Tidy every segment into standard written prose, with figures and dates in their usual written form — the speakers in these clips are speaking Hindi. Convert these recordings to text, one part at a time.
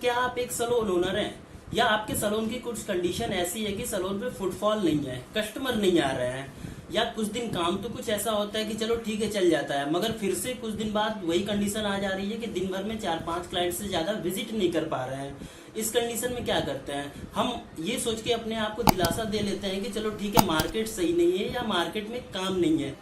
क्या आप एक सैलून ओनर हैं या आपके सैलून की कुछ कंडीशन ऐसी है कि सैलून पे फुटफॉल नहीं है, कस्टमर नहीं आ रहे हैं, या कुछ दिन काम तो कुछ ऐसा होता है कि चलो ठीक है चल जाता है, मगर फिर से कुछ दिन बाद वही कंडीशन आ जा रही है कि दिन भर में 4-5 क्लाइंट से ज्यादा विजिट नहीं कर पा रहे हैं। इस कंडीशन में क्या करते हैं, हम ये सोच के अपने आप को दिलासा दे लेते हैं कि चलो ठीक है मार्केट सही नहीं है या मार्केट में काम नहीं है।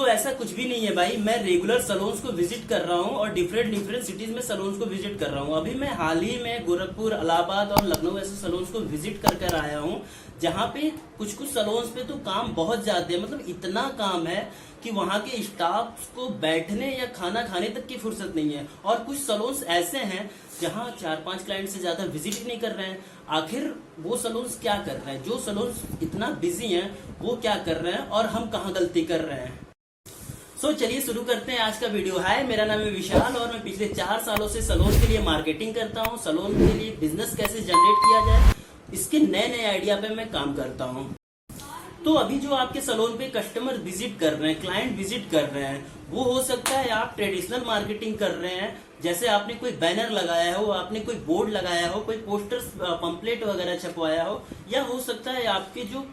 ऐसा कुछ भी नहीं है भाई, मैं रेगुलर सैलून्स को विजिट कर रहा हूँ और डिफरेंट सिटीज में सैलून्स को विजिट कर रहा हूँ। अभी मैं हाल ही में गोरखपुर, इलाहाबाद और लखनऊ ऐसे सैलून्स को विजिट कर आया हूँ, जहाँ पे कुछ सैलून्स पे तो काम बहुत ज्यादा है, मतलब इतना काम है कि वहाँ के स्टाफ को बैठने या खाना खाने तक की फुर्सत नहीं है। और कुछ सैलून्स ऐसे हैं जहाँ 4-5 क्लाइंट से ज्यादा विजिट ही नहीं कर रहे हैं। आखिर वो सैलून्स क्या कर रहे हैं, जो सैलून्स इतना बिजी हैं वो क्या कर रहे हैं और हम कहाँ गलती कर रहे हैं। चलिए शुरू करते हैं आज का वीडियो। हाय, मेरा नाम है विशाल और मैं पिछले 4 सालों से सैलून के लिए मार्केटिंग करता हूँ। सैलून के लिए बिजनेस कैसे जनरेट किया जाए, इसके नए आइडिया पे मैं काम करता हूँ। तो अभी जो आपके सैलून पे कस्टमर विजिट कर रहे हैं, क्लाइंट विजिट कर रहे हैं, वो हो सकता है आप ट्रेडिशनल मार्केटिंग कर रहे हैं, जैसे आपने कोई बैनर लगाया हो, आपने कोई बोर्ड लगाया हो, कोई पोस्टर्स पंपलेट वगैरह छपवाया हो, या हो सकता है आपके जो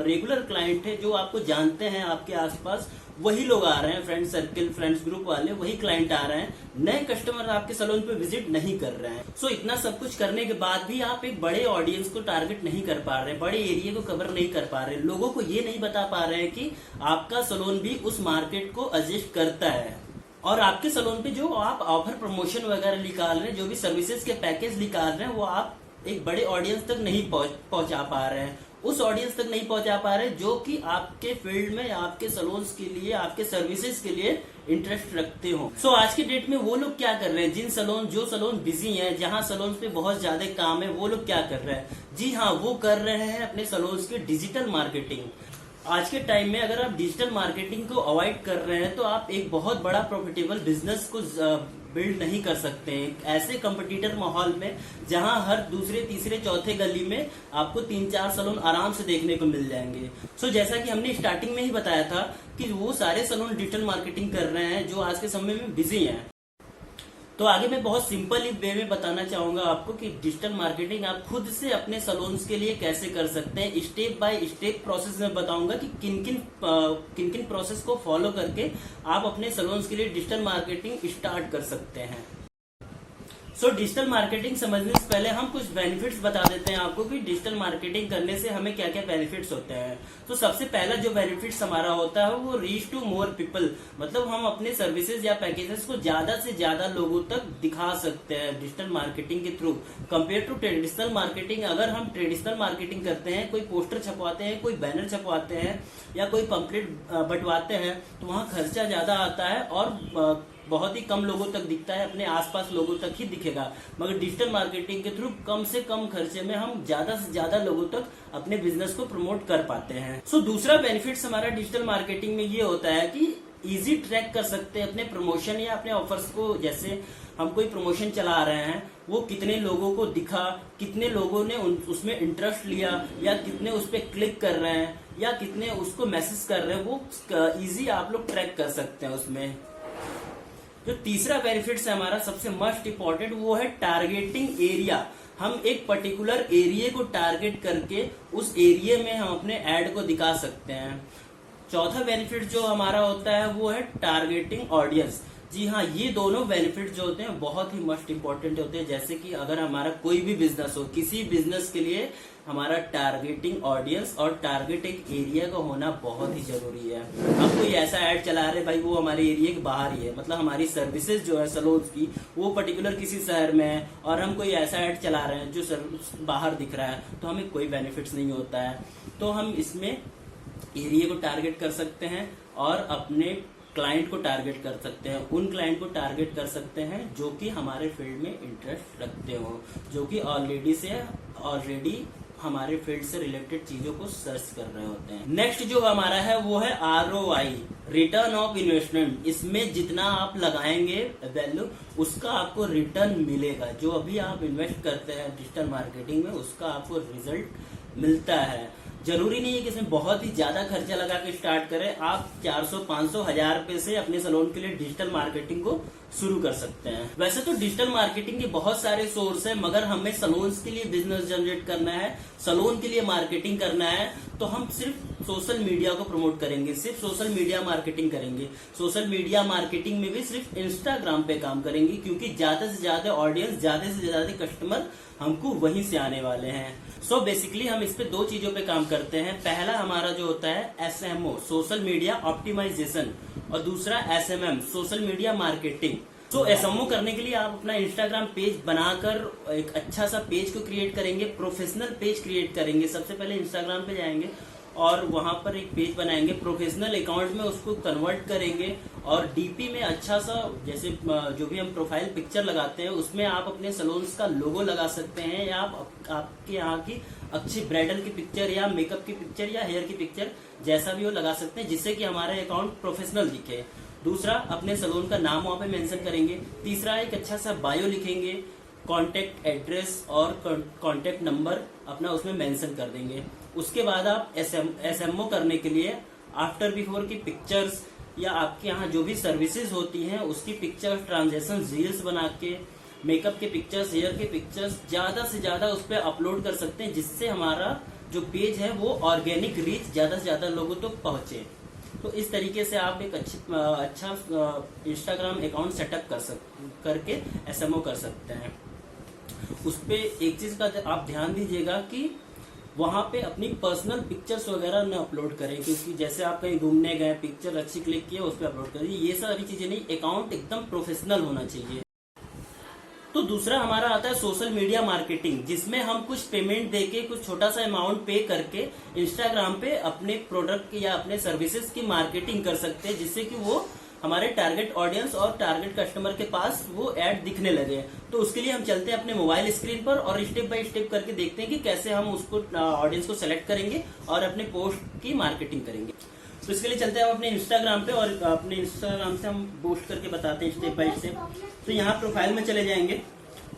रेगुलर क्लाइंट है जो आपको जानते हैं, आपके आसपास वही लोग आ रहे हैं, फ्रेंड सर्किल, फ्रेंड्स ग्रुप वाले वही क्लाइंट आ रहे हैं, नए कस्टमर आपके सैलून पे विजिट नहीं कर रहे हैं। इतना सब कुछ करने के बाद भी आप एक बड़े ऑडियंस को टारगेट नहीं कर पा रहे, बड़े एरिया को कवर नहीं कर पा रहे, लोगों को ये नहीं बता पा रहे हैं कि आपका सैलून भी उस मार्केट को एडजस्ट करता है। और आपके सैलून पे जो आप ऑफर प्रमोशन वगैरह निकाल रहे हैं, जो भी सर्विसेज के पैकेज निकाल रहे हैं, वो आप एक बड़े ऑडियंस तक नहीं पहुंचा पा रहे हैं, उस ऑडियंस तक नहीं पहुंचा पा रहे जो कि आपके फील्ड में, आपके सैलून्स के लिए, आपके सर्विसेज के लिए इंटरेस्ट रखते हो। आज के डेट में वो लोग क्या कर रहे हैं, जो सैलून बिजी हैं, जहां सैलून पे बहुत ज्यादा काम है, वो लोग क्या कर रहे हैं? जी हाँ, वो कर रहे हैं अपने सैलून्स की डिजिटल मार्केटिंग। आज के टाइम में अगर आप डिजिटल मार्केटिंग को अवॉइड कर रहे हैं तो आप एक बहुत बड़ा प्रॉफिटेबल बिजनेस को बिल्ड नहीं कर सकते हैं। ऐसे कंपटीटर माहौल में जहां हर दूसरे, तीसरे, चौथे गली में आपको 3-4 सैलून आराम से देखने को मिल जाएंगे। जैसा कि हमने स्टार्टिंग में ही बताया था कि वो सारे सैलून डिजिटल मार्केटिंग कर रहे हैं जो आज के समय में बिजी हैं। तो आगे मैं बहुत सिंपल वे में बताना चाहूंगा आपको कि डिजिटल मार्केटिंग आप खुद से अपने सैलून्स के लिए कैसे कर सकते हैं। स्टेप बाय स्टेप प्रोसेस में बताऊंगा कि किन किन प्रोसेस को फॉलो करके आप अपने सैलून्स के लिए डिजिटल मार्केटिंग स्टार्ट कर सकते हैं। डिजिटल मार्केटिंग समझने से पहले हम कुछ बेनिफिट्स बता देते हैं आपको कि डिजिटल मार्केटिंग करने से हमें क्या क्या बेनिफिट्स होते हैं। सबसे पहला जो बेनिफिट्स हमारा होता है वो रीच टू मोर पीपल, मतलब हम अपने सर्विसेज या पैकेजेस को ज्यादा से ज्यादा लोगों तक दिखा सकते हैं डिजिटल मार्केटिंग के through, compare to traditional marketing. अगर हम ट्रेडिशनल मार्केटिंग करते हैं, कोई पोस्टर छपवाते हैं, कोई बैनर छपवाते हैं या कोई पंपलेट बंटवाते हैं, तो वहाँ खर्चा ज्यादा आता है और बहुत ही कम लोगों तक दिखता है, अपने आसपास लोगों तक ही दिखेगा। मगर डिजिटल मार्केटिंग के थ्रू कम से कम खर्चे में हम ज्यादा से ज्यादा लोगों तक अपने बिजनेस को प्रमोट कर पाते हैं। दूसरा बेनिफिट्स हमारा डिजिटल मार्केटिंग में ये होता है कि इजी ट्रैक कर सकते हैं अपने प्रमोशन या अपने ऑफर्स को। जैसे हम कोई प्रमोशन चला रहे हैं, वो कितने लोगों को दिखा, कितने लोगों ने उसमें इंटरेस्ट लिया, या कितने उस पर क्लिक कर रहे हैं, या कितने उसको मैसेज कर रहे हैं, वो इजी आप लोग ट्रैक कर सकते हैं उसमें। जो तीसरा बेनिफिट्स है हमारा सबसे मस्ट इम्पोर्टेंट, वो है टारगेटिंग एरिया। हम एक पर्टिकुलर एरिया को टारगेट करके उस एरिया में हम अपने ऐड को दिखा सकते हैं। चौथा बेनिफिट जो हमारा होता है वो है टारगेटिंग ऑडियंस। जी हाँ, ये दोनों बेनिफिट जो होते हैं बहुत ही मस्ट इम्पोर्टेंट होते हैं। जैसे कि अगर हमारा कोई भी बिजनेस हो, किसी बिजनेस के लिए हमारा टारगेटिंग ऑडियंस और टारगेटिंग एरिया का होना बहुत ही जरूरी है। हम कोई ऐसा ऐड चला रहे भाई वो हमारे एरिया के बाहर ही है, मतलब हमारी सर्विसेज जो है सैलून की वो पर्टिकुलर किसी शहर में है, और हम कोई ऐसा ऐड चला रहे हैं जो बाहर दिख रहा है, तो हमें कोई बेनिफिट्स नहीं होता है। तो हम इसमें एरिया को टारगेट कर सकते हैं और अपने क्लाइंट को टारगेट कर सकते हैं, उन क्लाइंट को टारगेट कर सकते हैं जो कि हमारे फील्ड में इंटरेस्ट रखते हो, जो कि ऑलरेडी हमारे फील्ड से रिलेटेड चीजों को सर्च कर रहे होते हैं। नेक्स्ट जो हमारा है वो है ROI, रिटर्न ऑफ इन्वेस्टमेंट। इसमें जितना आप लगाएंगे वैल्यू, उसका आपको रिटर्न मिलेगा। जो अभी आप इन्वेस्ट करते हैं डिजिटल मार्केटिंग में, उसका आपको रिजल्ट मिलता है। जरूरी नहीं है कि इसमें बहुत ही ज्यादा खर्चा लगा के स्टार्ट करें। आप 400, 500, 1000 रुपए से अपने सैलून के लिए डिजिटल मार्केटिंग को शुरू कर सकते हैं। वैसे तो डिजिटल मार्केटिंग के बहुत सारे सोर्स हैं, मगर हमें सैलून्स के लिए बिजनेस जनरेट करना है, सैलून के लिए मार्केटिंग करना है, तो हम सिर्फ सोशल मीडिया को प्रमोट करेंगे, सिर्फ सोशल मीडिया मार्केटिंग करेंगे। सोशल मीडिया मार्केटिंग में भी सिर्फ इंस्टाग्राम पे काम करेंगे, क्योंकि ज्यादा से ज्यादा ऑडियंस, ज्यादा से ज्यादा कस्टमर हमको वहीं से आने वाले हैं। सो बेसिकली हम इस पे दो चीजों पे काम करते हैं। पहला हमारा जो होता है SMO, सोशल मीडिया ऑप्टिमाइजेशन, और दूसरा SMM, सोशल मीडिया मार्केटिंग। तो SMO करने के लिए आप अपना इंस्टाग्राम पेज बनाकर एक अच्छा सा पेज को क्रिएट करेंगे, प्रोफेशनल पेज क्रिएट करेंगे। सबसे पहले इंस्टाग्राम पे जाएंगे और वहां पर एक पेज बनाएंगे, प्रोफेशनल अकाउंट में उसको कन्वर्ट करेंगे, और डीपी में अच्छा सा, जैसे जो भी हम प्रोफाइल पिक्चर लगाते हैं उसमें आप अपने सैलून्स का लोगो लगा सकते हैं, या आपके यहाँ की अच्छी ब्राइडल की पिक्चर या मेकअप की पिक्चर या हेयर की पिक्चर, जैसा भी वो लगा सकते हैं, जिससे कि हमारा अकाउंट प्रोफेशनल दिखे। दूसरा, अपने सैलून का नाम वहां पे मेंशन करेंगे। तीसरा, एक अच्छा सा बायो लिखेंगे, कॉन्टेक्ट एड्रेस और कॉन्टेक्ट नंबर अपना उसमें मेंशन कर देंगे। उसके बाद आप SMO करने के लिए आफ्टर बिफोर की पिक्चर्स, या आपके यहाँ जो भी सर्विसेज होती हैं उसकी पिक्चर्स, ट्रांजेक्शन रील्स बना के, मेकअप के पिक्चर्स, हेयर के पिक्चर्स ज्यादा से ज्यादा उस पर अपलोड कर सकते हैं, जिससे हमारा जो पेज है वो ऑर्गेनिक रीच ज्यादा से ज्यादा लोगों तक पहुंचे। तो इस तरीके से आप एक अच्छा इंस्टाग्राम अकाउंट सेटअप करके SMO कर सकते हैं। उस पे एक चीज का आप ध्यान दीजिएगा कि वहां पे अपनी पर्सनल पिक्चर्स वगैरह न अपलोड करें, क्योंकि जैसे आप कहीं घूमने गए, पिक्चर अच्छी क्लिक किए, उस पर अपलोड करिए, ये सारी चीजें नहीं। अकाउंट एकदम प्रोफेशनल होना चाहिए। तो दूसरा हमारा आता है सोशल मीडिया मार्केटिंग, जिसमें हम कुछ पेमेंट देके, कुछ छोटा सा अमाउंट पे करके इंस्टाग्राम पे अपने प्रोडक्ट या अपने सर्विसेज की मार्केटिंग कर सकते हैं, जिससे कि वो हमारे टारगेट ऑडियंस और टारगेट कस्टमर के पास वो ऐड दिखने लगे। तो उसके लिए हम चलते हैं अपने मोबाइल स्क्रीन पर और स्टेप बाय स्टेप करके देखते हैं कि कैसे हम उसको ऑडियंस को सेलेक्ट करेंगे और अपने पोस्ट की मार्केटिंग करेंगे। तो इसके लिए चलते हैं हम अपने इंस्टाग्राम पे, और अपने इंस्टाग्राम से हम बूस्ट करके बताते हैं स्टेप बाय स्टेप। तो यहाँ प्रोफाइल में चले जाएंगे,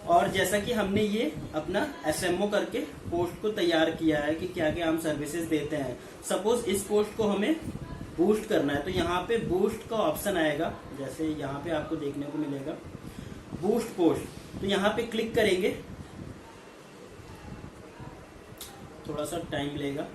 और जैसा कि हमने ये अपना SMO करके पोस्ट को तैयार किया है कि क्या क्या हम सर्विसेज देते हैं। सपोज इस पोस्ट को हमें बूस्ट करना है, तो यहाँ पे बूस्ट का ऑप्शन आएगा, जैसे यहाँ पे आपको देखने को मिलेगा बूस्ट पोस्ट। तो यहाँ पे क्लिक करेंगे, थोड़ा सा टाइम लेगा।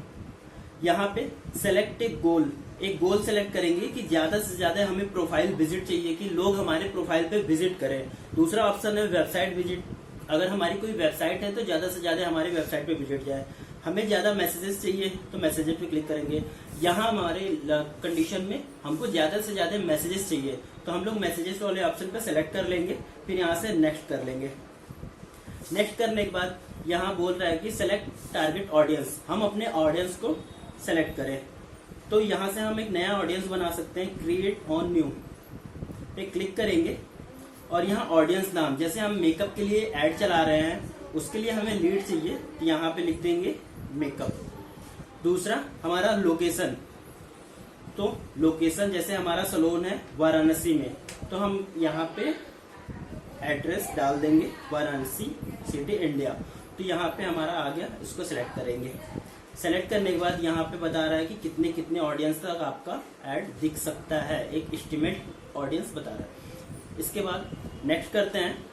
यहाँ पे सेलेक्ट एक गोल सेलेक्ट करेंगे कि ज्यादा से ज्यादा हमें प्रोफाइल विजिट चाहिए, कि लोग हमारे प्रोफाइल पे विजिट करें। दूसरा ऑप्शन है वेबसाइट विजिट, अगर हमारी कोई वेबसाइट है तो ज्यादा से ज्यादा हमारे वेबसाइट पे विजिट जाए। हमें ज्यादा मैसेजेस चाहिए तो मैसेजेस पे क्लिक करेंगे। यहाँ हमारे कंडीशन में हमको ज्यादा से ज्यादा मैसेजेस चाहिए, तो हम लोग मैसेजेस वाले ऑप्शन पे सेलेक्ट कर लेंगे, फिर यहाँ से नेक्स्ट कर लेंगे। नेक्स्ट करने के बाद यहाँ बोल रहा है कि सेलेक्ट टारगेट ऑडियंस, हम अपने ऑडियंस को सेलेक्ट करें। तो यहाँ से हम एक नया ऑडियंस बना सकते हैं, क्रिएट ऑन न्यू पे क्लिक करेंगे, और यहाँ ऑडियंस नाम, जैसे हम मेकअप के लिए ऐड चला रहे हैं उसके लिए हमें लीड चाहिए, तो यहाँ पे लिख देंगे मेकअप। दूसरा हमारा लोकेशन, तो लोकेशन जैसे हमारा सैलून है वाराणसी में, तो हम यहाँ पे एड्रेस डाल देंगे वाराणसी सिटी इंडिया। तो यहाँ पे हमारा आ गया, इसको सिलेक्ट करेंगे। सेलेक्ट करने के बाद यहाँ पे बता रहा है कि कितने कितने ऑडियंस तक आपका ऐड दिख सकता है, एक एस्टिमेट ऑडियंस बता रहा है। इसके बाद नेक्स्ट करते हैं।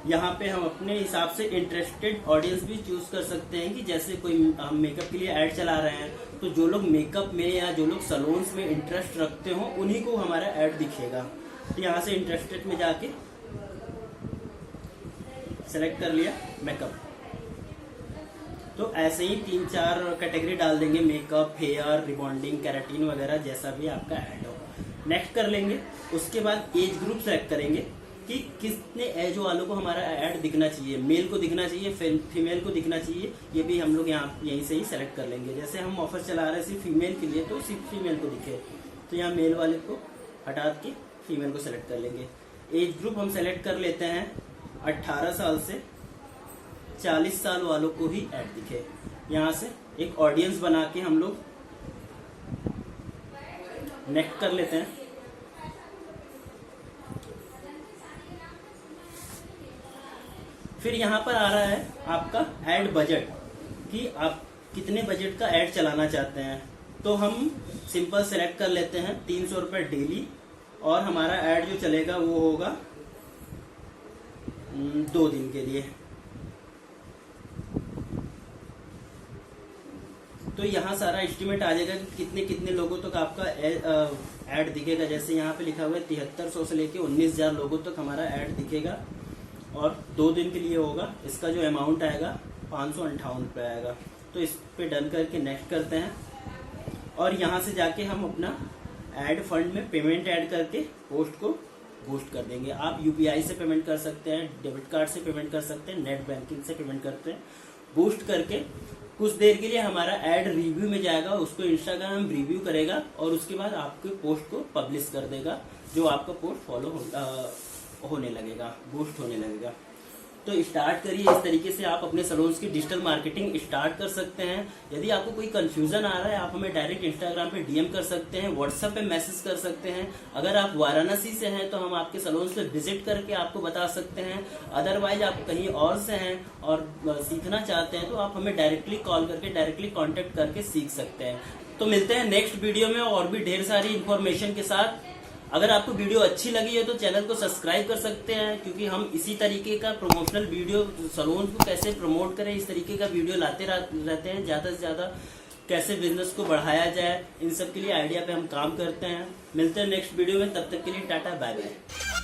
यहाँ पे हम अपने हिसाब से इंटरेस्टेड ऑडियंस भी चूज कर सकते हैं, कि जैसे कोई हम मेकअप के लिए ऐड चला रहे हैं, तो जो लोग मेकअप में या जो लोग सैलून्स में इंटरेस्ट रखते हो उन्हीं को हमारा ऐड दिखेगा। तो यहाँ से इंटरेस्टेड में जाके सेलेक्ट कर लिया मेकअप। तो ऐसे ही 3-4 कैटेगरी डाल देंगे, मेकअप, हेयर, रिबॉन्डिंग, केराटिन वगैरह, जैसा भी आपका ऐड हो। नेक्स्ट कर लेंगे। उसके बाद एज ग्रुप सेलेक्ट करेंगे कि कितने एज वालों को हमारा ऐड दिखना चाहिए, मेल को दिखना चाहिए, फीमेल को दिखना चाहिए, ये भी हम लोग यहाँ यहीं से ही सेलेक्ट कर लेंगे। जैसे हम ऑफर चला रहे हैं सिर्फ फीमेल के लिए, तो सिर्फ फीमेल को दिखे, तो यहाँ मेल वाले को हटा के फीमेल को सेलेक्ट कर लेंगे। एज ग्रुप हम सेलेक्ट कर लेते हैं 18 साल से 40 साल वालों को ही ऐड दिखे। यहाँ से एक ऑडियंस बना के हम लोग नेक्स्ट कर लेते हैं। फिर यहाँ पर आ रहा है आपका ऐड बजट, कि आप कितने बजट का ऐड चलाना चाहते हैं। तो हम सिंपल सेलेक्ट कर लेते हैं 300 रुपये डेली, और हमारा ऐड जो चलेगा वो होगा 2 दिन के लिए। तो यहाँ सारा एस्टिमेट आ जाएगा कि कितने कितने लोगों तक आपका ऐड दिखेगा। जैसे यहाँ पे लिखा हुआ है 7300 से लेके 19,000 लोगों तक हमारा ऐड दिखेगा, और 2 दिन के लिए होगा। इसका जो अमाउंट आएगा 558 रुपये आएगा। तो इस पे डन करके नेक्स्ट करते हैं, और यहाँ से जाके हम अपना ऐड फंड में पेमेंट ऐड करके पोस्ट को बूस्ट कर देंगे। आप यूपीआई से पेमेंट कर सकते हैं, डेबिट कार्ड से पेमेंट कर सकते हैं, नेट बैंकिंग से पेमेंट करते हैं। बूस्ट करके कुछ देर के लिए हमारा ऐड रिव्यू में जाएगा, उसको इंस्टाग्राम रिव्यू करेगा, और उसके बाद आपके पोस्ट को पब्लिश कर देगा, जो आपका पोस्ट फॉलो होने लगेगा, बूस्ट होने लगेगा। तो स्टार्ट करिए, इस तरीके से आप अपने सैलून्स की डिजिटल मार्केटिंग स्टार्ट कर सकते हैं। यदि आपको कोई कंफ्यूजन आ रहा है, आप हमें डायरेक्ट इंस्टाग्राम पे डीएम कर सकते हैं, व्हाट्सएप पे मैसेज कर सकते हैं। अगर आप वाराणसी से हैं तो हम आपके सैलून्स पे विजिट करके आपको बता सकते हैं। अदरवाइज आप कहीं और से हैं और सीखना चाहते हैं तो आप हमें डायरेक्टली कॉल करके, डायरेक्टली कॉन्टेक्ट करके सीख सकते हैं। तो मिलते हैं नेक्स्ट वीडियो में और भी ढेर सारी इन्फॉर्मेशन के साथ। अगर आपको वीडियो अच्छी लगी है तो चैनल को सब्सक्राइब कर सकते हैं, क्योंकि हम इसी तरीके का प्रमोशनल वीडियो, सैलून को कैसे प्रमोट करें, इस तरीके का वीडियो लाते रहते हैं। ज़्यादा से ज़्यादा कैसे बिजनेस को बढ़ाया जाए, इन सब के लिए आइडिया पे हम काम करते हैं। मिलते हैं नेक्स्ट वीडियो में, तब तक के लिए टाटा बाय बाय।